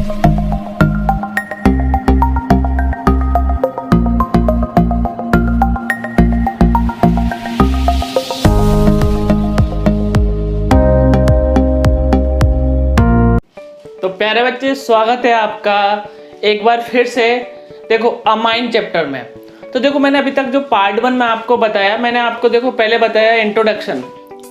तो प्यारे बच्चे, स्वागत है आपका एक बार फिर से। देखो अमाइन चैप्टर में, तो देखो मैंने अभी तक जो पार्ट 1 में आपको बताया, मैंने आपको देखो पहले बताया इंट्रोडक्शन,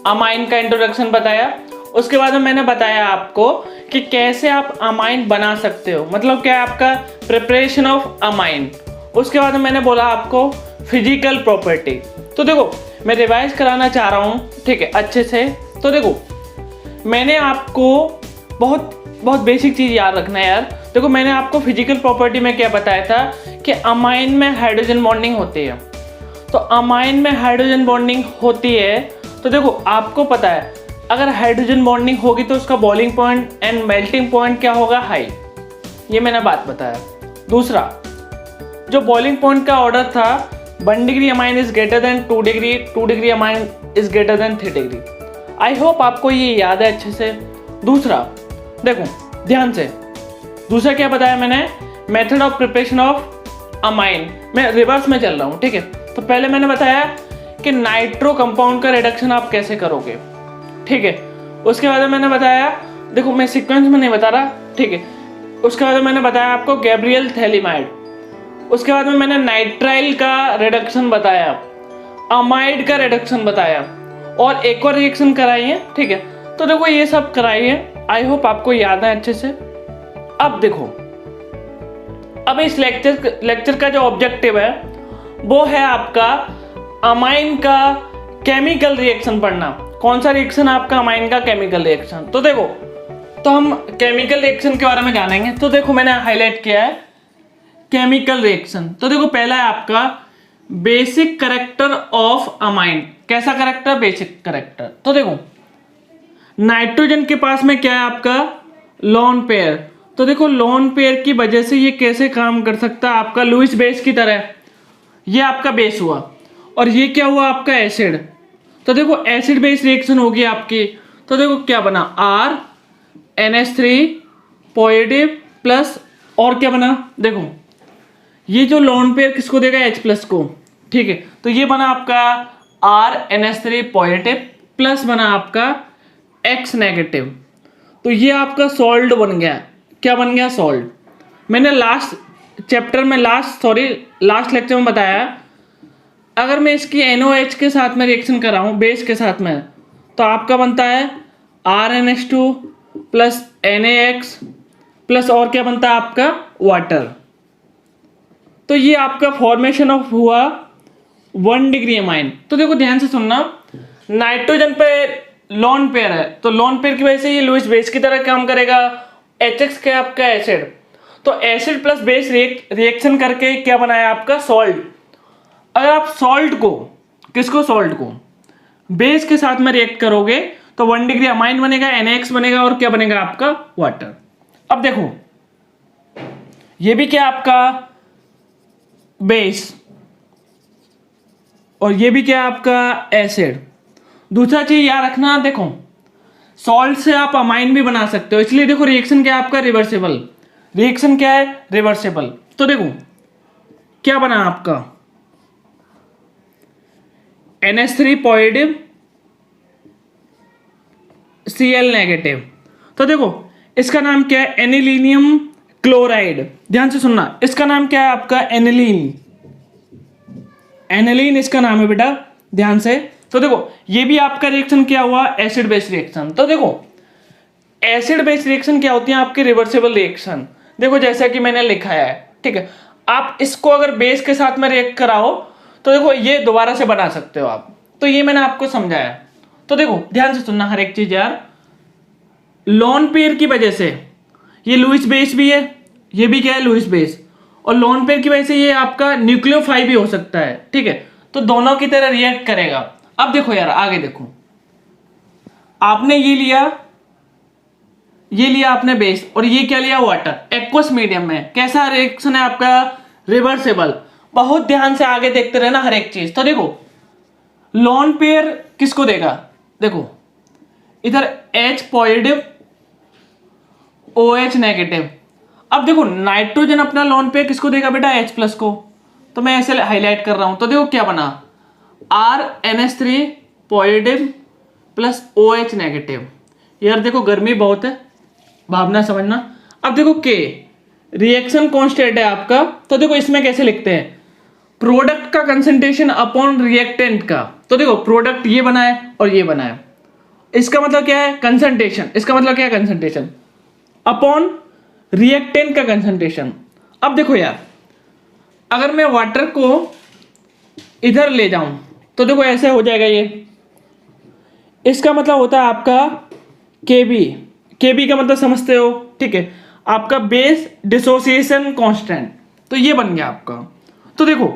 अमाइन का इंट्रोडक्शन बताया। उसके बाद में मैंने बताया आपको कि कैसे आप अमाइन बना सकते हो, मतलब क्या है आपका प्रिपरेशन ऑफ अमाइन। उसके बाद में मैंने बोला आपको फिजिकल प्रॉपर्टी। तो देखो मैं रिवाइज कराना चाह रहा हूँ, ठीक है, अच्छे से। तो देखो मैंने आपको बहुत बेसिक चीज़ याद रखना है यार। देखो मैंने आपको फिजिकल प्रॉपर्टी में क्या बताया था कि अमाइन में हाइड्रोजन बॉन्डिंग होती है। तो अमाइन में हाइड्रोजन बॉन्डिंग होती है, तो देखो आपको पता है अगर हाइड्रोजन बॉन्डिंग होगी तो उसका boiling point and melting point क्या होगा, हाई। ये मैंने बात बताया। दूसरा, जो बॉइलिंग पॉइंट का ऑर्डर था 1 degree amine is greater than 2 degree, 2 degree amine is greater than 3 degree. I hope आपको ये याद है अच्छे से। दूसरा देखो ध्यान से, दूसरा क्या बताया मैंने, method of preparation of amine. मैं रिवर्स में चल रहा हूँ, ठीक है। तो पहले मैंने बताया कि नाइट्रो कंपाउंड का रिडक्शन आप कैसे करोगे, ठीक है। उसके बाद मैंने बताया, देखो मैं सीक्वेंस में नहीं बता रहा, ठीक है। उसके बाद मैंने बताया आपको गैब्रियल थैलिमाइड। उसके बाद में मैंने नाइट्राइल का रिडक्शन बताया, अमाइड का रिडक्शन बताया, और एक और रिएक्शन कराई है, ठीक है। तो देखो ये सब कराई है, आई होप आपको याद है अच्छे से। अब देखो, अब इस लेक्चर का जो ऑब्जेक्टिव है वो है आपका अमाइन का केमिकल रिएक्शन पढ़ना। कौन सा रिएक्शन आपका, अमाइन का केमिकल रिएक्शन। तो देखो, तो हम केमिकल रिएक्शन के बारे में जानेंगे। तो देखो मैंने हाईलाइट किया है केमिकल रिएक्शन। तो देखो पहला है आपका बेसिक कैरेक्टर ऑफ अमाइन। कैसा कैरेक्टर, बेसिक कैरेक्टर। तो देखो नाइट्रोजन के पास में क्या है आपका, लोन पेयर। तो देखो लोन पेयर की वजह से ये कैसे काम कर सकता है, आपका लुईस बेस की तरह। ये आपका बेस हुआ, और ये क्या हुआ आपका एसिड। तो देखो एसिड बेस रिएक्शन होगी आपकी। तो देखो क्या बना, RNH3 पॉजिटिव प्लस, और क्या बना, देखो ये जो लोन पेयर किसको देगा, H+ को, ठीक है। तो ये बना आपका RNH3 पॉजिटिव प्लस बना आपका X नेगेटिव। तो ये आपका सॉल्ट बन गया। क्या बन गया, सॉल्ट। मैंने लास्ट चैप्टर में, लास्ट लेक्चर में बताया, अगर मैं इसकी NOH के साथ में रिएक्शन कर रहा हूँ, बेस के साथ में, तो आपका बनता है RNH2 प्लस NaX प्लस, और क्या बनता है आपका, वाटर। तो ये आपका फॉर्मेशन ऑफ हुआ 1 डिग्री अमाइन। तो देखो ध्यान से सुनना, नाइट्रोजन पे लोन पेयर है, तो लोन पेयर की वजह से ये लुईस बेस की तरह काम करेगा। HX क्या आपका एसिड, तो एसिड प्लस बेस रिएक्शन करके क्या बनाया आपका, सॉल्ट। अगर आप सॉल्ट को, किसको, सॉल्ट को बेस के साथ में रिएक्ट करोगे तो 1 डिग्री अमाइन बनेगा, NaX बनेगा, और क्या बनेगा आपका, वाटर। अब देखो ये भी क्या आपका बेस, और ये भी क्या आपका एसिड। दूसरा चीज याद रखना, देखो सॉल्ट से आप अमाइन भी बना सकते हो, इसलिए देखो रिएक्शन क्या है आपका, रिवर्सेबल। रिएक्शन क्या है, रिवर्सेबल। तो देखो क्या बना आपका NH3 पॉजिटिव Cl नेगेटिव। तो देखो इसका नाम क्या है, एनिलीनियम क्लोराइड। ध्यान से सुनना, इसका नाम क्या है आपका, एनिलीन। एनिलीन इसका नाम है बेटा, ध्यान से। तो देखो ये भी आपका रिएक्शन क्या हुआ, एसिड बेस रिएक्शन। तो देखो एसिड बेस रिएक्शन क्या होती है आपकी, रिवर्सेबल रिएक्शन। देखो जैसा कि मैंने लिखा है, ठीक है। आप इसको अगर बेस के साथ में रिएक्ट कराओ तो देखो ये दोबारा से बना सकते हो आप। तो ये मैंने आपको समझाया। तो देखो ध्यान से सुनना हर एक चीज यार, लोन पेयर की वजह से ये लुईस बेस भी है, ये भी क्या है, लुईस बेस, और लोन पेयर की वजह से ये आपका न्यूक्लियोफाइल भी हो सकता है, ठीक है। तो दोनों की तरह रिएक्ट करेगा। अब देखो यार आगे देखो, आपने ये लिया आपने बेस, और ये क्या लिया, वाटर, एक्वस मीडियम में। कैसा रिएक्शन है आपका, रिवर्सेबल। बहुत ध्यान से आगे देखते रहना हर एक चीज। तो देखो लोन पेयर किसको देगा, देखो इधर H पॉजिटिव OH नेगेटिव, अब देखो नाइट्रोजन अपना लोन पेयर किसको देगा बेटा, H+ को, तो मैं ऐसे हाईलाइट कर रहा हूं। तो देखो क्या बना, RNH3 positive plus OH negative. यार देखो गर्मी बहुत है, भावना समझना। अब देखो K रिएक्शन कांस्टेंट है आपका, तो देखो इसमें कैसे लिखते हैं, प्रोडक्ट का कंसंट्रेशन अपॉन रिएक्टेंट का। तो देखो प्रोडक्ट ये बना है और ये बना है, इसका मतलब क्या है कंसंट्रेशन, इसका मतलब क्या है कंसंट्रेशन अपॉन रिएक्टेंट का कंसंट्रेशन। अब देखो यार अगर मैं वाटर को इधर ले जाऊं तो देखो ऐसे हो जाएगा ये, इसका मतलब होता है आपका Kb। Kb का मतलब समझते हो, ठीक है, आपका बेस डिसोसिएशन कांस्टेंट, तो ये बन गया आपका। तो देखो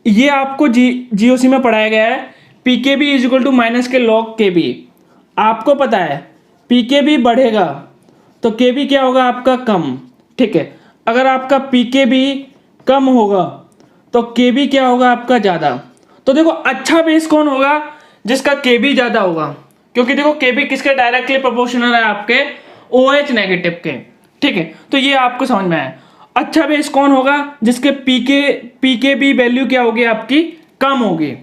ये आपको जीओसी में पढ़ाया गया है, Pkb is equal to minus के log Kb। आपको पता है Pkb बढ़ेगा तो Kb क्या होगा आपका कम, ठीक है। अगर आपका Pkb कम होगा तो Kb क्या होगा आपका ज़्यादा। तो देखो अच्छा बेस कौन होगा, जिसका Kb ज़्यादा होगा, क्योंकि देखो Kb किसके डायरेक्टली प्रोपोर्शनल है, आपके OH नेगेटिव के, ठीक है। तो ये आपको समझ में आया। अच्छा बेस कौन होगा, जिसके Pkb वैल्यू क्या होगी आपकी कम होगी।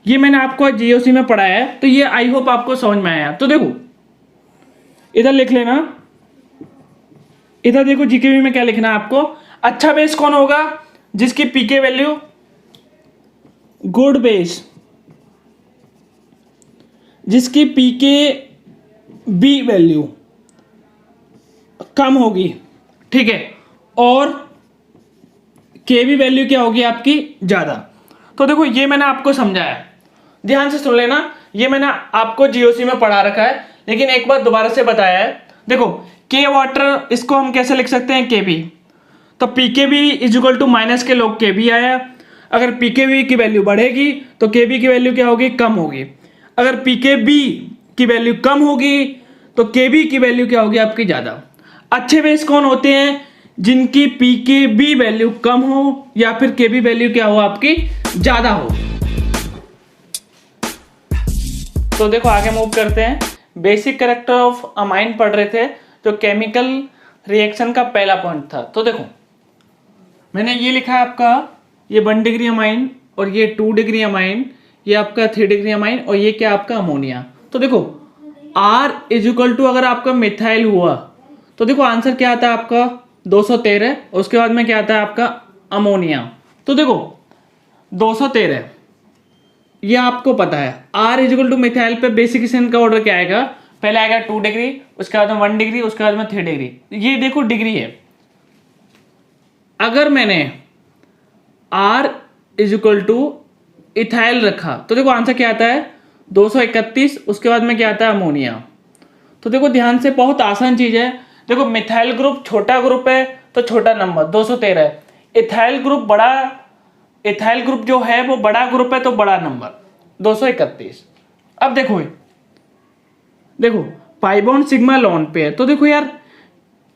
ये मैंने आपको जीओसी में पढ़ाया है, तो ये आई होप आपको समझ में आया। तो देखो इधर लिख लेना, इधर देखो जीकेबी में क्या लिखना है आपको, अच्छा बेस कौन होगा, जिसकी पीके वैल्यू, गुड बेस जिसकी पीके बी वैल्यू कम होगी, ठीक है, और केबी वैल्यू क्या होगी आपकी ज्यादा। तो देखो ये मैंने आपको समझाया, ध्यान से सुन लेना, ये मैंने आपको जीओसी में पढ़ा रखा है, लेकिन एक बार दोबारा से बताया है। देखो के वाटर, इसको हम कैसे लिख सकते हैं, के बी, तो P K B is equal to minus के log के बी आया। अगर पी के बी की वैल्यू बढ़ेगी तो के बी की वैल्यू क्या होगी, कम होगी। अगर पी के बी की वैल्यू कम होगी तो के बी की वैल्यू क्या होगी आपकी ज़्यादा। अच्छे बेस कौन होते हैं, जिनकी पी के बी वैल्यू कम हो या फिर के बी वैल्यू क्या हो आपकी ज़्यादा हो। तो देखो आगे मूव करते हैं, बेसिक कैरेक्टर ऑफ अमाइन पढ़ रहे थे, जो केमिकल रिएक्शन का पहला पॉइंट था। तो देखो मैंने ये लिखा है आपका, ये 1 डिग्री अमाइन और ये 2 डिग्री अमाइन, ये आपका 3 डिग्री अमाइन और ये क्या आपका अमोनिया। तो देखो R इज इक्वल टू अगर आपका मिथाइल हुआ तो देखो आंसर क्या आता है आपका 213, और उसके बाद में क्या आता है आपका अमोनिया। तो देखो 213 ये आपको पता है, R is equal two methyl पे बेसिक का ऑर्डर क्या आएगा, पहले आएगा 2 डिग्री, उसके बाद में 1 डिग्री, उसके बाद में 3 डिग्री। ये देखो डिग्री है। अगर मैंने R is equal two ethyl रखा तो देखो आंसर क्या आता है 231, उसके बाद में क्या आता है अमोनिया। तो देखो ध्यान से, बहुत आसान चीज है। देखो मिथाइल ग्रुप छोटा ग्रुप है तो छोटा नंबर 213 है, इथाइल ग्रुप बड़ा, इथाइल ग्रुप जो है वो बड़ा ग्रुप है तो बड़ा नंबर 231। अब देखो देखो pi bond sigma lone pair, तो देखो यार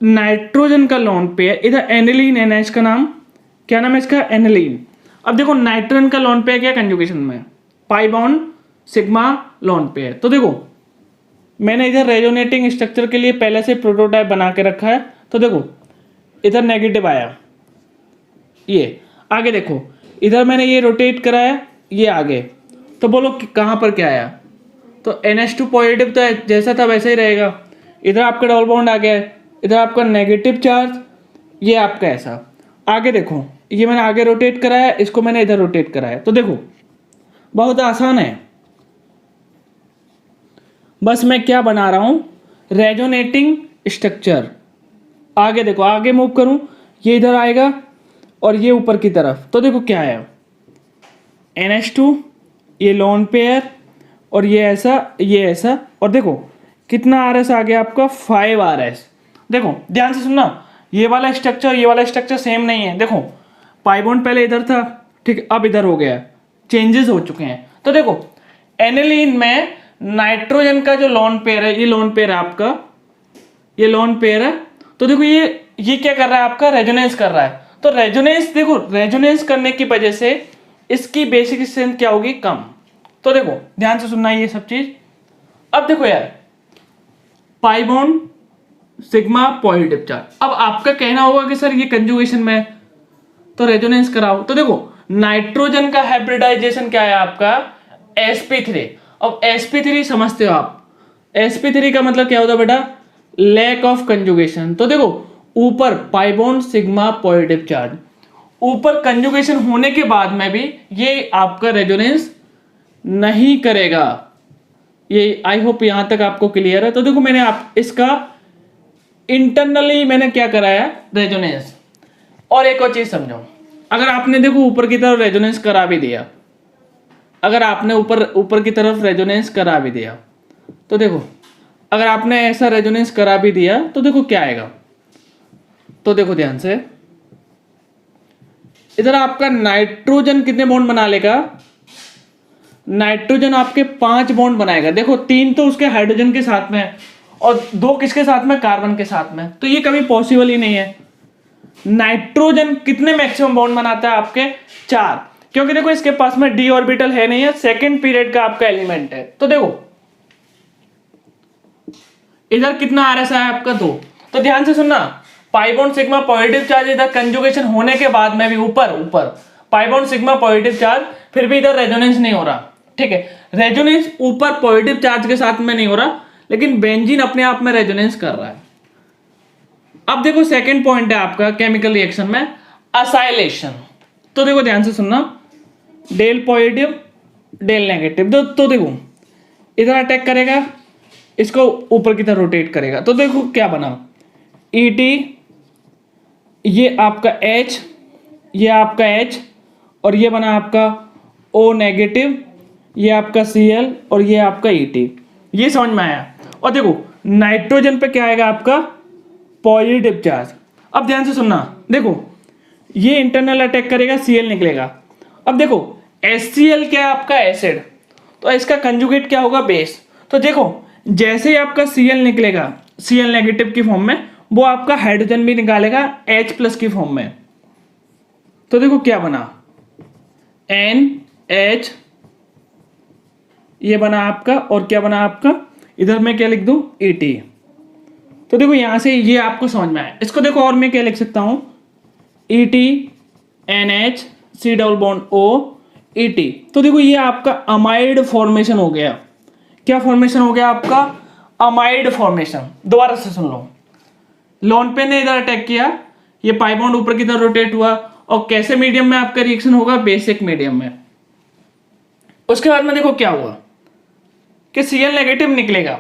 नाइट्रोजन का लोन पेयर, इधर एनिलीन है ना, इसका नाम क्या नाम है इसका, एनिलीन। अब देखो नाइट्रोजन का लोन पेयर क्या कंजुगेशन में, pi bond sigma lone pair. तो देखो मैंने इधर रेजोनेटिंग स्ट्रक्चर के लिए पहले से प्रोटोटाइप बना के रखा है। तो देखो इधर नेगेटिव आया, ये आगे देखो इधर मैंने ये रोटेट कराया, ये आगे, तो बोलो कहाँ पर क्या आया, तो NH2 पॉजिटिव तो जैसा था वैसा ही रहेगा। इधर आपका डबल बॉन्ड आ गया है, इधर आपका नेगेटिव चार्ज, ये आपका ऐसा। आगे देखो ये मैंने आगे रोटेट कराया, इसको मैंने इधर रोटेट कराया। तो देखो बहुत आसान है, बस मैं क्या बना रहा हूँ, रेजोनेटिंग स्ट्रक्चर। आगे देखो, आगे मूव करूँ, ये इधर आएगा और ये ऊपर की तरफ। तो देखो क्या है, NH2, ये लोन पेयर, और ये ऐसा, और देखो कितना RS आ गया आपका 5 RS। देखो ध्यान से सुनना, ये वाला स्ट्रक्चर सेम नहीं है। देखो पाई बॉन्ड पहले इधर था, ठीक, अब इधर हो गया, चेंजेस हो चुके हैं। तो देखो एनिलीन में नाइट्रोजन का जो लोन पेयर है, ये लोन पेयर है आपका, ये लोन पेयर है। तो देखो ये क्या कर रहा है आपका, रेजोनेंस कर रहा है। तो रेजोनेंस, देखो रेजोनेंस करने की वजह से इसकी बेसिक स्ट्रेंथ क्या होगी, कम। तो देखो ध्यान से सुनना ये सब चीज। अब देखो यार pi bond sigma positive charge. अब आपका कहना होगा कि सर ये कंजुगेशन में है, तो रेजोनेंस कराओ। तो देखो नाइट्रोजन का हाइब्रिडाइजेशन क्या है आपका, sp3। अब sp3 समझते हो आप, sp3 का मतलब क्या होता है बेटा, लैक ऑफ कंजुगेशन। तो देखो ऊपर pi bond sigma positive charge, ऊपर कंजुगेशन होने के बाद में भी ये आपका रेजोनेंस नहीं करेगा। ये आई होप यहां तक आपको क्लियर है। तो देखो मैंने आप इसका इंटरनली मैंने क्या कराया, रेजोनेंस। और एक और चीज समझो, अगर आपने देखो ऊपर की तरफ रेजोनेंस करा भी दिया, अगर आपने ऊपर की तरफ रेजोनेंस करा भी दिया, तो देखो अगर आपने ऐसा रेजोनेंस करा भी दिया तो देखो क्या आएगा। तो देखो ध्यान से, इधर आपका नाइट्रोजन कितने बॉन्ड बना लेगा, नाइट्रोजन आपके 5 बॉन्ड बनाएगा। देखो 3 तो उसके हाइड्रोजन के साथ में है और 2 किसके साथ में, कार्बन के साथ में। तो ये कभी पॉसिबल ही नहीं है। नाइट्रोजन कितने मैक्सिमम बॉन्ड बनाता है आपके, 4, क्योंकि देखो इसके पास में डी ऑर्बिटल है नहीं है, सेकंड पीरियड का आपका एलिमेंट है। तो देखो इधर कितना आ रहा है आपका 2। तो ध्यान से सुनना, pi bond sigma positive charge इधर कंजुगेशन होने के बाद में भी ऊपर pi bond sigma positive charge, फिर भी इधर रेजोनेंस नहीं हो रहा। ठीक है, रेजोनेंस ऊपर पॉजिटिव चार्ज के साथ में नहीं हो रहा, लेकिन बेंजीन अपने आप में रेजोनेंस कर रहा है। अब देखो सेकंड पॉइंट है आपका केमिकल रिएक्शन में, असाइलेशन। तो देखो ध्यान से सुनना, डेल पॉजिटिव डेल नेगेटिव। तो देखो इधर अटैक करेगा, इसको ऊपर की तरफ रोटेट करेगा। तो देखो क्या बना, ET, ये आपका H, ये आपका H, और ये बना आपका O नेगेटिव, ये आपका Cl, और ये आपका ET। ये समझ में आया। और देखो नाइट्रोजन पे क्या आएगा आपका, पॉजिटिव चार्ज। अब ध्यान से सुनना, देखो ये इंटरनल अटैक करेगा, Cl निकलेगा। अब देखो HCl क्या है आपका, एसिड, तो इसका कंजुगेट क्या होगा, बेस। तो देखो जैसे ही आपका Cl निकलेगा Cl नेगेटिव की फॉर्म में, वो आपका हाइड्रोजन भी निकालेगा H प्लस की फॉर्म में। तो देखो क्या बना, NH, ये बना आपका, और क्या बना आपका, इधर मैं क्या लिख दूं, ET। तो देखो यहां से ये आपको समझ में आया। इसको देखो और मैं क्या लिख सकता हूं, ET NH C double bond O ET। तो देखो ये आपका अमाइड फॉर्मेशन हो गया। क्या फॉर्मेशन हो गया आपका, अमाइड फॉर्मेशन। दोबारा से सुन लो, लोन पे ने इधर अटैक किया, ये पाई बॉन्ड ऊपर की तरफ रोटेट हुआ, और कैसे मीडियम में आपका रिएक्शन होगा, बेसिक मीडियम में। उसके बाद में देखो क्या हुआ कि Cl नेगेटिव निकलेगा,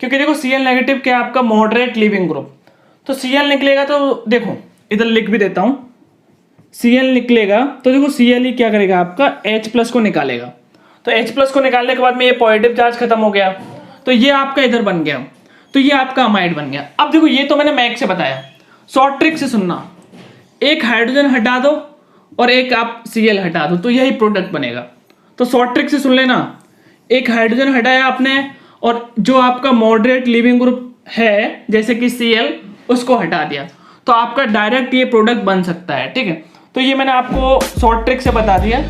क्योंकि देखो Cl नेगेटिव क्या आपका मॉडरेट लीविंग ग्रुप। तो Cl निकलेगा, तो देखो इधर लिख भी देता हूं, Cl निकलेगा। तो देखो Cl ही क्या करेगा आपका, H प्लस को निकालेगा। तो H प्लस को निकालने के बाद में ये पॉजिटिव चार्ज खत्म हो गया, तो ये आपका इधर बन गया, तो ये आपका अमाइड बन गया। अब देखो ये तो मैंने मैक से बताया, शॉर्ट ट्रिक से सुनना, एक हाइड्रोजन हटा दो और एक आप Cl हटा दो, तो यही प्रोडक्ट बनेगा। तो शॉर्ट ट्रिक से सुन लेना, एक हाइड्रोजन हटाया आपने, और जो आपका मॉडरेट लिविंग ग्रुप है जैसे कि Cl, उसको हटा दिया, तो आपका डायरेक्ट ये प्रोडक्ट बन सकता है। ठीक है, तो ये मैंने आपको शॉर्ट ट्रिक से बता दिया।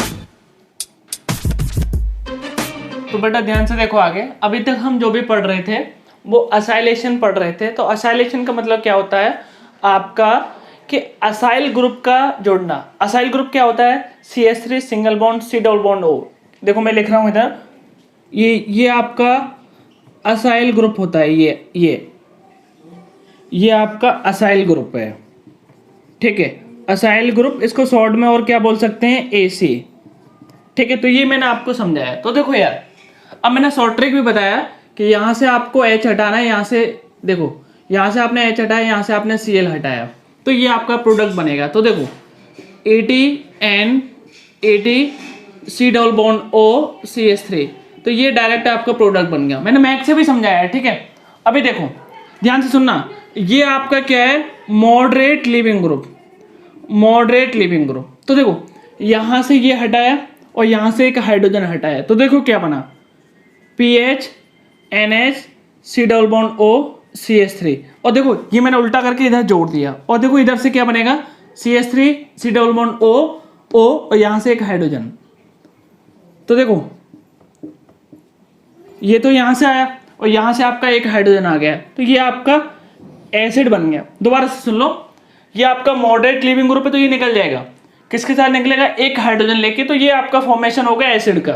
तो बेटा ध्यान से देखो आगे, अभी तक हम जो भी पढ़ रहे थे वो असाइलेशन पढ़ रहे थे। तो असाइलेशन का मतलब क्या होता है आपका, कि असाइल ग्रुप का जोड़ना। असाइल ग्रुप क्या होता है, CH3 single bond C double bond O। देखो मैं लिख रहा हूँ इधर, ये आपका असाइल ग्रुप होता है, ये आपका असाइल ग्रुप है। ठीक है, असाइल ग्रुप, इसको शॉर्ट में और क्या बोल सकते हैं, AC। ठीक है, तो ये मैंने आपको समझाया। तो देखो यार, अब मैंने शॉर्ट ट्रिक भी बताया कि यहाँ से आपको H हटाना है, यहाँ से देखो, यहाँ से आपने H हटाया, यहाँ से आपने Cl हटाया, तो ये आपका प्रोडक्ट बनेगा। तो देखो AT C double bond O CH3, तो ये डायरेक्ट आपका प्रोडक्ट बन गया। मैंने मैथ से भी समझाया है। ठीक है, अभी देखो ध्यान से सुनना, ये आपका क्या है, moderate leaving group, moderate leaving group. तो देखो यहाँ से ये हटाया और यहाँ से एक हाइड्रोजन हटाया, तो देखो क्या बना, PH NH C double bond O CH3। और देखो ये मैंने उल्टा करके इधर जोड़ दिया, और देखो इधर से क्या बनेगा, CH3 C double bond O और यहाँ से एक हाइड्रोजन। तो देखो ये तो यहाँ से आया और यहाँ से आपका एक हाइड्रोजन आ गया, तो ये आपका एसिड बन गया। दोबारा से सुन लो, ये आपका मॉडरेट लिविंग ग्रुप है तो ये निकल जाएगा, किसके साथ निकलेगा, एक हाइड्रोजन लेके, तो ये आपका फॉर्मेशन होगा एसिड का।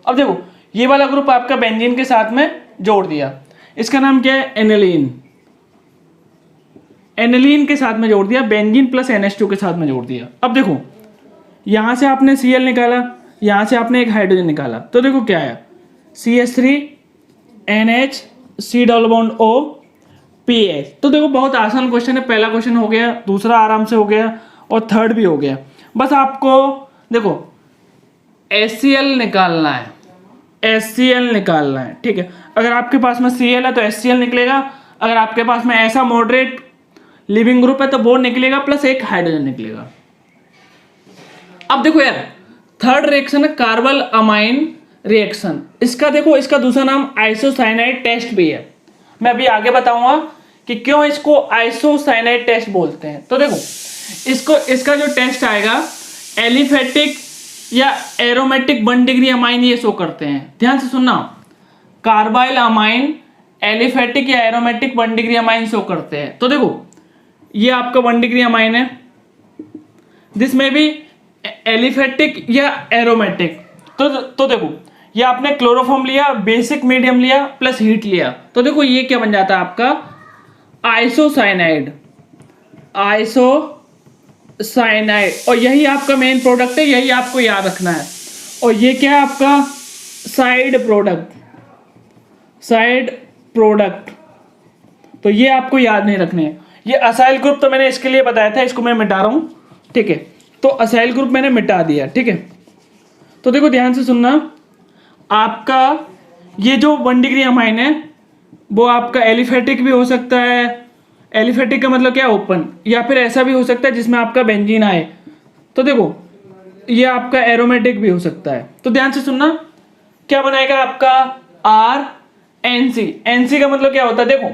अब देखो ये वाला ग्रुप आपका बेंजीन के साथ में जोड़ दिया, इसका नाम क्या है, एनिलीन। एनिलीन के साथ में जोड़ दिया, बेंजीन प्लस NH2 के साथ में जोड़ दिया। अब देखो यहां से आपने Cl निकाला, यहां से आपने एक हाइड्रोजन निकाला, तो देखो क्या है, CH3 NH C double bond O PH। तो देखो बहुत आसान क्वेश्चन है, पहला क्वेश्चन हो गया, दूसरा आराम से हो गया और थर्ड भी हो गया। बस आपको देखो HCl निकालना है, HCl निकालना है, ठीक है। अगर आपके पास में Cl है तो HCl निकलेगा, अगर आपके पास में ऐसा मॉडरेट लिविंग ग्रुप है तो वो निकलेगा प्लस एक हाइड्रोजन निकलेगा। अब देखो यार थर्ड रिएक्शन है कार्बल अमाइन रिएक्शन। इसका देखो इसका दूसरा नाम आइसोसाइनाइड टेस्ट भी है। मैं अभी आगे बताऊंगा कि क्यों इसको आइसोसाइनाइड टेस्ट बोलते हैं। तो देखो इसका जो टेस्ट आएगा एलिफेटिक या एरोमेटिक 1 डिग्री अमाइन ये शो करते हैं। ध्यान से सुनना, कार्बाइल अमाइन एलिफेटिक या एरोमेटिक 1 डिग्री अमाइन शो करते हैं। तो देखो ये आपका 1 डिग्री अमाइन है, दिस में भी एलिफेटिक या एरोमेटिक। तो देखो ये आपने क्लोरोफॉर्म लिया, बेसिक मीडियम लिया प्लस हीट लिया, तो देखो ये क्या बन जाता है आपका आइसोसाइनाइड। आइसोसाइनाइड, और यही आपका मेन प्रोडक्ट है, यही आपको याद रखना है। और ये क्या है आपका साइड प्रोडक्ट, साइड प्रोडक्ट, तो ये आपको याद नहीं रखने हैं। ये असाइल ग्रुप तो मैंने इसके लिए बताया था, इसको मैं मिटा रहा हूं, ठीक है। तो असाइल ग्रुप मैंने मिटा दिया, ठीक है। तो देखो ध्यान से सुनना, आपका ये जो 1 डिग्री अमाइन है वो आपका एलिफेटिक भी हो सकता है, एलिफेटिक का मतलब क्या है, ओपन, या फिर ऐसा भी हो सकता है जिसमें आपका बेंजीन आए। तो देखो ये आपका एरोमेटिक भी हो सकता है। तो ध्यान से सुनना, क्या बनाएगा आपका RNC। NC का मतलब क्या होता है, देखो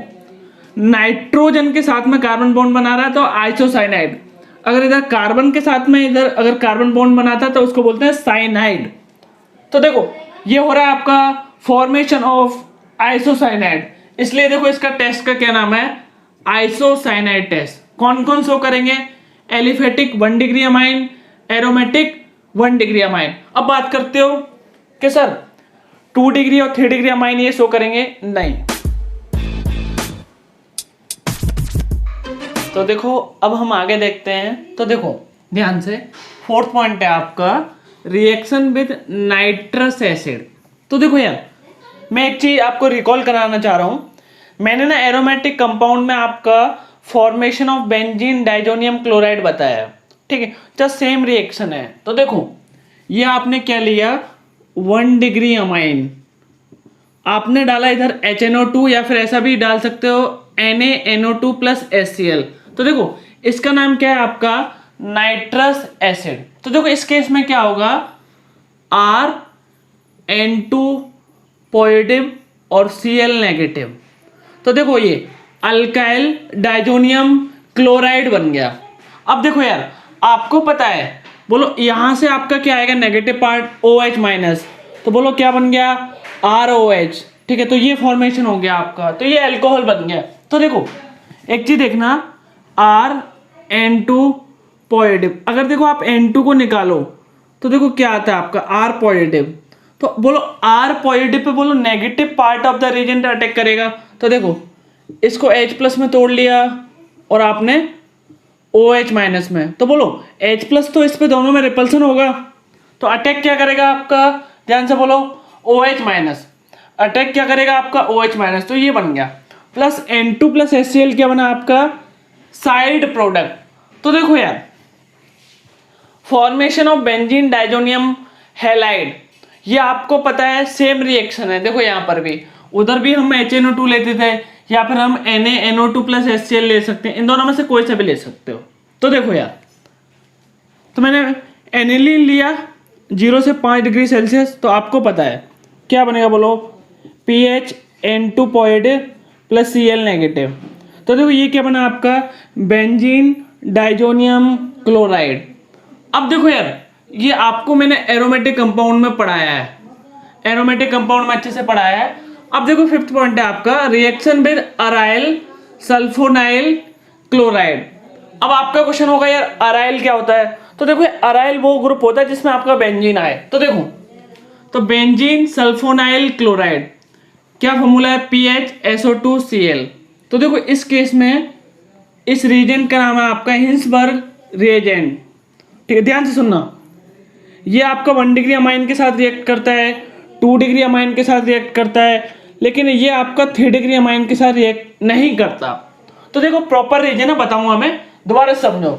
नाइट्रोजन के साथ में कार्बन बॉन्ड बना रहा है तो आइसोसाइनाइड, अगर इधर कार्बन के साथ में इधर अगर कार्बन बॉन्ड बनाता है तो उसको बोलते हैं साइनाइड। तो देखो ये हो रहा है आपका फॉर्मेशन ऑफ आइसोसाइनाइड, इसलिए देखो इसका टेस्ट का क्या नाम है, आइसोसाइनाइड टेस्ट। कौन कौन शो करेंगे, aliphatic 1 degree amine, aromatic 1 degree amine. अब बात करते हो कि सर 2 डिग्री और 3 डिग्री अमाइन ये शो करेंगे, नहीं। तो देखो अब हम आगे देखते हैं। तो देखो ध्यान से, फोर्थ पॉइंट है आपका रिएक्शन विद नाइट्रस एसिड। तो देखो यार मैं एक चीज आपको रिकॉल कराना चाह रहा हूं, मैंने ना एरोमेटिक कंपाउंड में आपका formation of benzene diazonium chloride बताया, ठीक है, जस्ट सेम रिएक्शन है। तो देखो ये आपने क्या लिया, 1 डिग्री अमाइन, आपने डाला इधर HNO2 या फिर ऐसा भी डाल सकते हो NaNO2 प्लस HCl। तो देखो इसका नाम क्या है आपका नाइट्रस एसिड। तो देखो इस केस में क्या होगा, RN2 पॉजिटिव और Cl नेगेटिव। तो देखो ये अल्काइल डाइजोनियम क्लोराइड बन गया। अब देखो यार आपको पता है, बोलो यहां से आपका क्या आएगा, नेगेटिव पार्ट OH माइनस, तो बोलो क्या बन गया, ROH, ठीक है। तो ये फॉर्मेशन हो गया आपका, तो ये अल्कोहल बन गया। तो देखो एक चीज देखना, RN2 पॉजिटिव, अगर देखो आप N2 को निकालो तो देखो क्या आता है आपका R पॉजिटिव। तो बोलो R पॉजिटिव पे बोलो negative part of the region attack करेगा। तो देखो इसको H प्लस में तोड़ लिया और आपने OH माइनस में, तो बोलो H प्लस तो इस पे दोनों में रिपल्सन होगा, तो अटैक क्या करेगा आपका, ध्यान से बोलो OH माइनस, अटैक क्या करेगा आपका OH माइनस। तो ये बन गया प्लस N2 प्लस HCl क्या बना आपका साइड प्रोडक्ट। तो देखो यार formation of benzene diazonium halide, ये आपको पता है सेम रिएक्शन है। देखो यहाँ पर भी, उधर भी हम HNO2 लेते थे या फिर हम NaNO2 प्लस HCl ले सकते हैं, इन दोनों में से कोई सा भी ले सकते हो। तो देखो यार, तो मैंने एनिलीन लिया 0 से 5 डिग्री सेल्सियस, तो आपको पता है क्या बनेगा, बोलो pH N2 positive plus Cl negative. तो देखो ये क्या बना आपका बेंजीन डाइजोनियम क्लोराइड। अब देखो यार ये आपको मैंने एरोमेटिक कंपाउंड में पढ़ाया है, एरोमेटिक कंपाउंड में अच्छे से पढ़ाया है। अब देखो फिफ्थ पॉइंट है आपका reaction with aryl sulfonyl chloride. अब आपका क्वेश्चन होगा यार अराइल क्या होता है? तो देखो अराइल वो ग्रुप होता है जिसमें आपका बेंजीन आए। तो देखो, तो बेंजीन सल्फोनाइल क्लोराइड क्या फॉर्मूला है? PHSO2Cl। तो देखो इस केस में इस रिएजेंट का नाम है आपका हिंसबर्ग रिएजेंट। ठीक है, ध्यान से सुनना। ये आपका 1 डिग्री अमाइन के साथ रिएक्ट करता है, 2 डिग्री अमाइन के साथ रिएक्ट करता है, लेकिन ये आपका 3 डिग्री अमाइन के साथ रिएक्ट नहीं करता। तो देखो प्रॉपर रीजन है, बताऊंगा मैं, दोबारा समझो।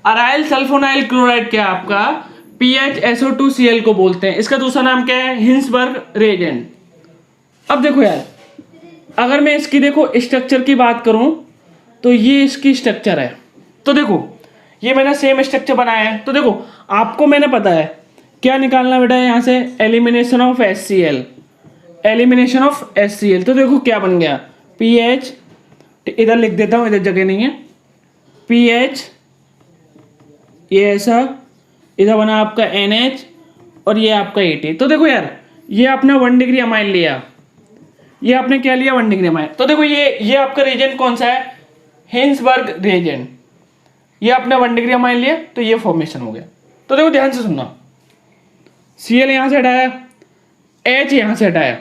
अराइल सल्फोनाइल क्लोराइड क्या है आपका? PHSO2Cl को बोलते हैं। इसका दूसरा नाम क्या है? Hinsberg reagent. अब देखो यार, अगर मैं इसकी देखो स्ट्रक्चर की बात करूं तो ये इसकी स्ट्रक्चर है। तो देखो ये मैंने सेम स्ट्रक्चर बनाया है। तो देखो आपको मैंने पता है क्या निकालना बेटा यहाँ से? Elimination of HCl, elimination of HCl। तो देखो क्या बन गया? PH, इधर लिख देता हूँ, इधर जगह नहीं है, PH ये ऐसा, इधर बना आपका NH और ये आपका AT। तो देखो यार ये आपने 1 डिग्री अमाइन लिया, ये आपने क्या लिया? 1 डिग्री अमाइन। तो देखो ये आपका रिएजेंट कौन सा है? Hinsberg reagent. ये आपने 1 डिग्री अमाइन लिया तो ये फॉर्मेशन हो गया। तो देखो ध्यान से सुनना, Cl यहां से हटाया, H यहां से हटाया,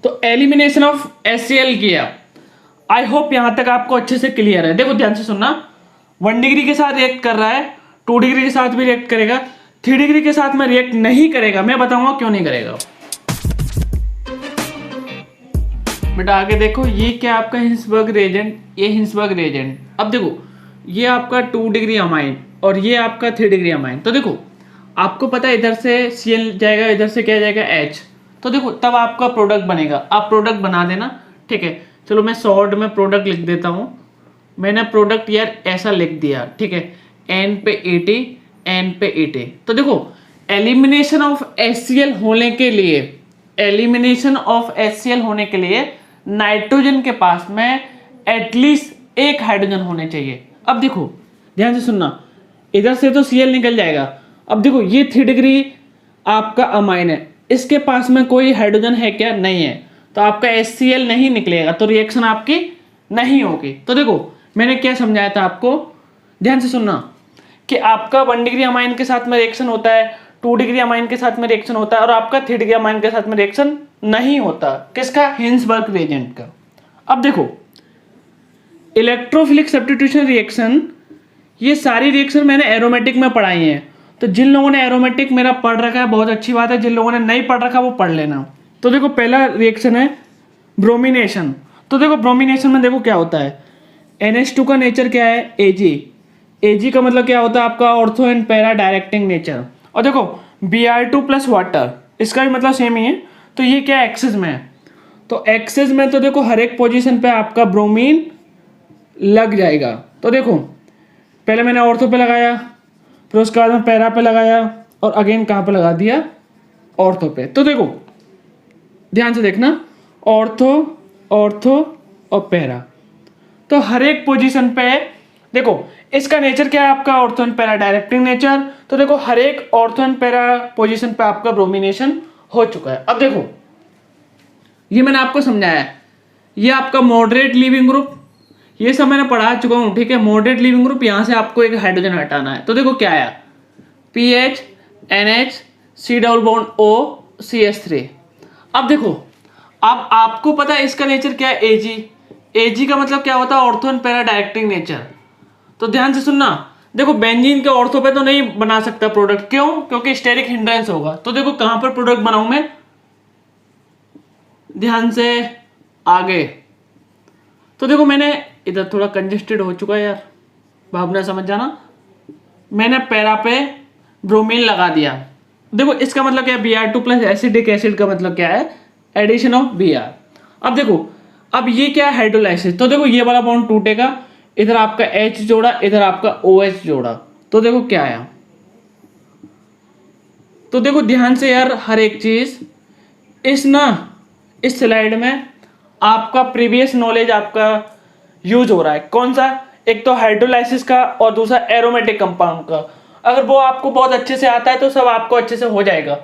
तो एलिमिनेशन ऑफ HCl किया। आई होप यहां तक आपको अच्छे से क्लियर है। देखो ध्यान से सुनना, 1 डिग्री के साथ रिएक्ट कर रहा है, 2 डिग्री के साथ भी रिएक्ट करेगा, 3 डिग्री के साथ में रिएक्ट नहीं करेगा। मैं बताऊंगा क्यों नहीं करेगा। बेटा आगे देखो, ये क्या आपका हिंसबर्ग रिएजेंट, ये हिंसबर्ग रिएजेंट। अब देखो ये आपका 2 डिग्री अमाइन और ये आपका 3 डिग्री अमाइन। तो देखो आपको पता है इधर से Cl जाएगा, इधर से क्या जाएगा? H। तो देखो तब आपका प्रोडक्ट बनेगा। आप प्रोडक्ट बना देना, ठीक है। चलो मैं शॉर्ट में प्रोडक्ट लिख देता हूँ। मैंने प्रोडक्ट यार ऐसा लिख दिया, ठीक है, N पे AT, N पे AT। तो देखो एलिमिनेशन ऑफ HCl होने के लिए, एलिमिनेशन ऑफ HCl होने के लिए नाइट्रोजन के पास में एटलीस्ट एक हाइड्रोजन होने चाहिए। अब देखो ध्यान से सुनना, इधर से तो Cl निकल जाएगा। अब देखो ये 3 डिग्री आपका अमाइन है, इसके पास में कोई हाइड्रोजन है क्या? नहीं है, तो आपका HCl नहीं निकलेगा, तो रिएक्शन आपकी नहीं होगी। तो देखो मैंने क्या समझाया था आपको, ध्यान से सुनना, कि आपका 1 डिग्री अमाइन के साथ में रिएक्शन होता है, 2 डिग्री अमाइन के साथ में रिएक्शन होता है, और आपका 3 डिग्री अमाइन के साथ में रिएक्शन नहीं होता। किसका? हिंसबर्ग रिएजेंट का। अब देखो इलेक्ट्रोफिलिक सब्स्टिट्यूशन रिएक्शन, ये सारी रिएक्शन मैंने एरोमेटिक में पढ़ाई है। तो जिन लोगों ने एरोमेटिक मेरा पढ़ रखा है बहुत अच्छी बात है, जिन लोगों ने नहीं पढ़ रखा वो पढ़ लेना। तो देखो पहला रिएक्शन है ब्रोमिनेशन। तो देखो ब्रोमिनेशन में देखो क्या होता है, NH2 का नेचर क्या है? Ag। Ag का मतलब क्या होता है आपका? Ortho and para directing nature. और देखो Br2 प्लस वाटर, इसका भी मतलब सेम ही है। तो ये क्या एक्सेस में है? तो एक्सेस में तो देखो हर एक पोजीशन पे आपका ब्रोमीन लग जाएगा। तो देखो पहले मैंने ऑर्थो पे लगाया, फिर उसके बाद में पैरा पे लगाया, और अगेन कहाँ पे लगा दिया? ऑर्थो पे। तो देखो ध्यान से देखना, ऑर्थो, ऑर्थो और पैरा, तो हर एक पोजीशन पे देखो इसका नेचर क्या है आपका? Ortho and para directing nature. तो देखो हर एक ऑर्थो एंड पैरा पोजीशन पे आपका ब्रोमिनेशन हो चुका है। अब देखो ये मैंने आपको समझाया, ये आपका मॉडरेट लीविंग ग्रुप, ये सब मैंने पढ़ा चुका हूँ, ठीक है। मॉडरेट लीविंग ग्रुप, यहाँ से आपको एक हाइड्रोजन हटाना है। तो देखो क्या आया? PH NH C double bond O CH3। अब देखो, अब आपको पता है इसका नेचर क्या है? Ag। Ag का मतलब क्या होता है? Ortho and para directing nature. तो ध्यान से सुनना, देखो बेंजीन के ऑर्थो पे तो नहीं बना सकता प्रोडक्ट, क्यों? क्योंकि स्टेरिक हिंड्रेंस होगा। तो देखो कहां पर प्रोडक्ट बनाऊं मैं, ध्यान से आगे। तो देखो मैंने इधर थोड़ा कंजेस्टेड हो चुका है यार, भावना समझ जाना। मैंने पैरा पे ब्रोमीन लगा दिया। देखो इसका मतलब क्या है? Br2 प्लस एसिडिक एसिड का मतलब क्या है? Addition of Br। अब देखो अब ये क्या है? हाइड्रोलाइसिस। तो देखो ये वाला बॉन्ड टूटेगा, इधर आपका H जोड़ा, इधर आपका OH जोड़ा। तो देखो क्या आया? तो देखो ध्यान से यार हर एक चीज, इस स्लाइड में आपका प्रीवियस नॉलेज आपका यूज हो रहा है। कौन सा? एक तो हाइड्रोलाइसिस का और दूसरा एरोमेटिक कंपाउंड का। अगर वो आपको बहुत अच्छे से आता है तो सब आपको अच्छे से हो जाएगा।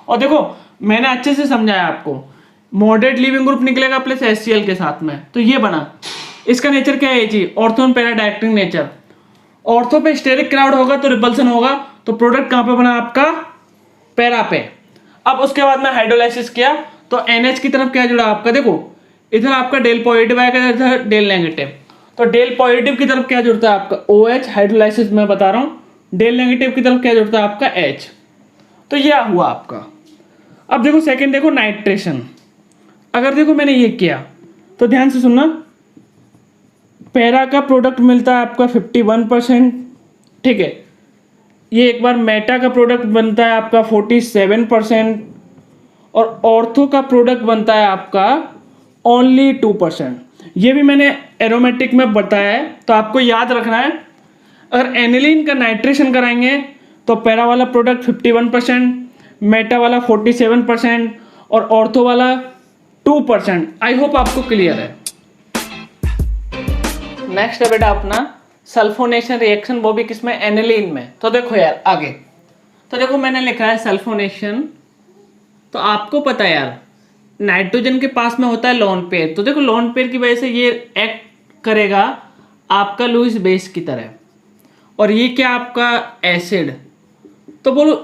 और देखो मैंने अच्छे से समझाया आपको मॉडरेट लिविंग ग्रुप निकलेगा प्लस HCl के साथ में, तो ये बना। इसका नेचर क्या है जी, ortho and para directing nature. Ortho पे स्टेरिक क्राउड होगा तो रिपल्सन होगा, तो प्रोडक्ट कहाँ पे बना आपका, पैरा पे। अब उसके बाद में हाइड्रोलाइसिस किया तो NH की तरफ क्या जुड़ा आपका, देखो इधर आपका डेल पॉजिटिव आएगा, इधर डेल नेगेटिव, तो डेल पॉजिटिव की तरफ क्या जुड़ता है आपका OH, हाइड्रोलाइसिस में बता रहा हूँ। डेल नेगेटिव की तरफ क्या जुड़ता है आपका H, तो यह हुआ आपका। अब देखो सेकंड, देखो नाइट्रेशन। अगर देखो मैंने ये किया तो ध्यान से सुनना, पैरा का प्रोडक्ट मिलता है आपका 51%, ठीक है। ये एक बार मेटा का प्रोडक्ट बनता है आपका 47% और ऑर्थो का प्रोडक्ट बनता है आपका ओनली 2%। ये भी मैंने एरोमेटिक में बताया है, तो आपको याद रखना है। अगर एनिलीन का नाइट्रेशन कराएंगे तो पैरा वाला प्रोडक्ट 51%, मेटा वाला 47% और ऑर्थो वाला 2%। आई होप आपको क्लियर है। नेक्स्ट है बेटा अपना सल्फोनेशन रिएक्शन, वो भी किसमें, एनिलीन में। तो देखो यार आगे, तो देखो मैंने लिखा है सल्फोनेशन, तो आपको पता है यार नाइट्रोजन के पास में होता है लोन पेयर, तो देखो लोन पेयर की वजह से ये एक्ट करेगा आपका लुईस बेस की तरह, और ये क्या आपका एसिड। तो बोलो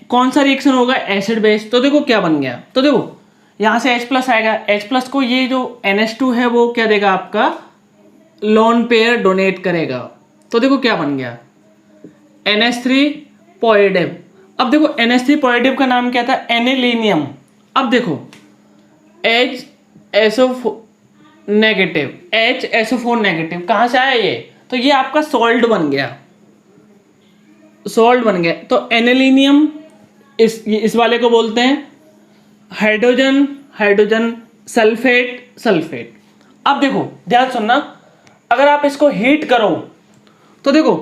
कौन सा रिएक्शन होगा, एसिड बेस। तो देखो क्या बन गया, तो देखो यहाँ से H+ आएगा, H+ को ये जो NH2 है वो क्या देगा आपका, लोन पेयर डोनेट करेगा। तो देखो क्या बन गया, NH3 पॉजिटिव। अब देखो NH3 पॉजिटिव का नाम क्या था, एनिलीनियम। अब देखो HSO4 नेगेटिव, HSO4 नेगेटिव कहाँ से आया ये, तो ये आपका सॉल्ट बन गया, सॉल्ट बन गया। तो एनिलीनियम इस वाले को बोलते हैं हाइड्रोजन, हाइड्रोजन सल्फेट, सल्फेट। अब देखो ध्यान सुनना, अगर आप इसको हीट करो तो देखो,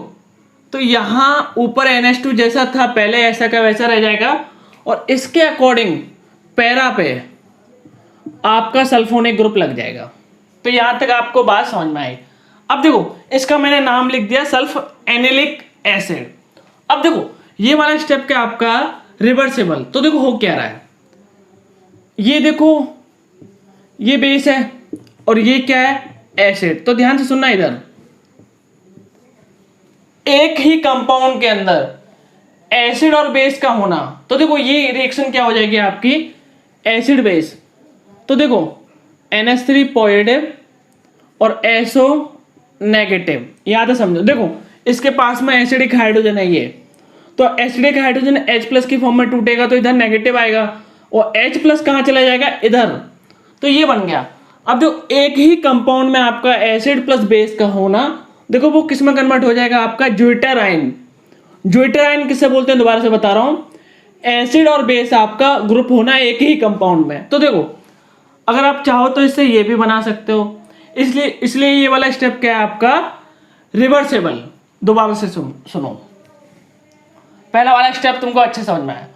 तो यहाँ ऊपर NH2 जैसा था पहले ऐसा का वैसा रह जाएगा, और इसके अकॉर्डिंग पैरा पे आपका सल्फोनिक ग्रुप लग जाएगा। तो यहाँ तक आपको बात समझ में आई। अब देखो इसका मैंने नाम लिख दिया सल्फ एनिलिक एसिड। अब देखो ये वाला स्टेप क्या आपका, रिवर्सिबल। तो देखो हो क्या रहा है, ये देखो ये बेस है और ये क्या है, एसिड। तो ध्यान से सुनना, इधर एक ही कंपाउंड के अंदर एसिड और बेस का होना, तो देखो ये रिएक्शन क्या हो जाएगी आपकी, एसिड बेस। तो देखो NH3 पॉजिटिव और SO नेगेटिव, याद है समझो। देखो इसके पास में एसिडिक हाइड्रोजन है ये, तो एसिडिक हाइड्रोजन H+ की फॉर्म में टूटेगा तो इधर नेगेटिव आएगा, और H+ कहाँ चला जाएगा, इधर। तो ये बन गया। अब जो एक ही कंपाउंड में आपका एसिड प्लस बेस का होना, देखो वो किस में कन्वर्ट हो जाएगा आपका, ज्यूटेराइन। ज्यूटेराइन किससे बोलते हैं, दोबारा से बता रहा हूं, एसिड और बेस आपका ग्रुप होना एक ही कंपाउंड में। तो देखो अगर आप चाहो तो इससे ये भी बना सकते हो, इसलिए ये वाला स्टेप क्या है आपका, रिवर्सेबल। दोबारा से सुनो, पहला वाला स्टेप तुमको अच्छे समझ में आया।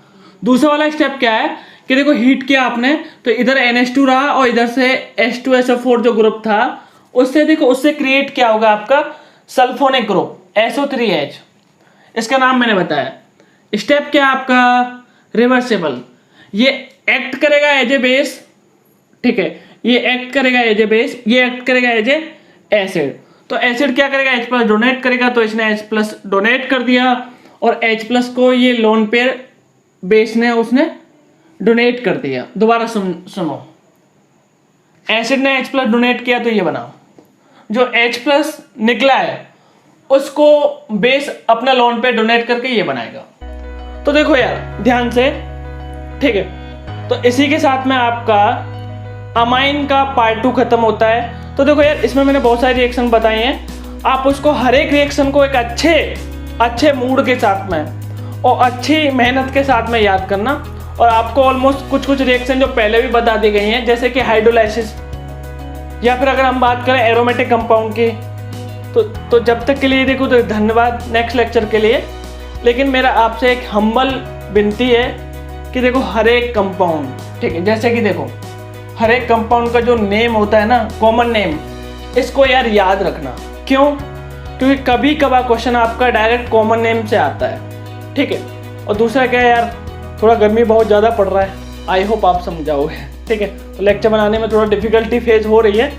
दूसरा वाला स्टेप क्या है कि देखो हीट किया आपने, तो इधर NH2 रहा और इधर से H2SO4 जो ग्रुप था उससे देखो उससे क्रिएट क्या होगा आपका, सल्फोनिक ग्रुप SO3H। इसका नाम मैंने बताया। स्टेप क्या आपका, रिवर्सेबल। ये एक्ट करेगा एज ए बेस, ठीक है, ये एक्ट करेगा एज ए बेस, ये एक्ट करेगा एज ए एसिड। तो एसिड क्या करेगा, H+ डोनेट करेगा, तो इसने H+ डोनेट कर दिया, और H+ को ये लोन पेयर बेस ने उसने डोनेट कर दिया। दोबारा सुनो, एसिड ने H+ डोनेट किया तो ये बना, जो H+ निकला है उसको बेस अपना लोन पे डोनेट करके ये बनाएगा। तो देखो यार ध्यान से, ठीक है। तो इसी के साथ में आपका अमाइन का पार्ट 2 खत्म होता है। तो देखो यार इसमें मैंने बहुत सारे रिएक्शन बताए हैं, आप उसको हर एक रिएक्शन को एक अच्छे मूड के साथ में और अच्छी मेहनत के साथ में याद करना। और आपको ऑलमोस्ट कुछ रिएक्शन जो पहले भी बता दी गई हैं, जैसे कि हाइड्रोलाइसिस, या फिर अगर हम बात करें एरोमेटिक कंपाउंड की, तो जब तक के लिए देखो तो धन्यवाद नेक्स्ट लेक्चर के लिए। लेकिन मेरा आपसे एक हम्बल विनती है कि देखो हर एक कंपाउंड, ठीक है, जैसे कि देखो हर एक कंपाउंड का जो नेम होता है ना, कॉमन नेम, इसको यार याद रखना। क्यों? क्योंकि कभी कभार क्वेश्चन आपका डायरेक्ट कॉमन नेम से आता है, ठीक है। और दूसरा क्या है यार, थोड़ा गर्मी बहुत ज़्यादा पड़ रहा है, आई होप आप समझाओगे, ठीक है। लेक्चर बनाने में थोड़ा डिफिकल्टी फेस हो रही है,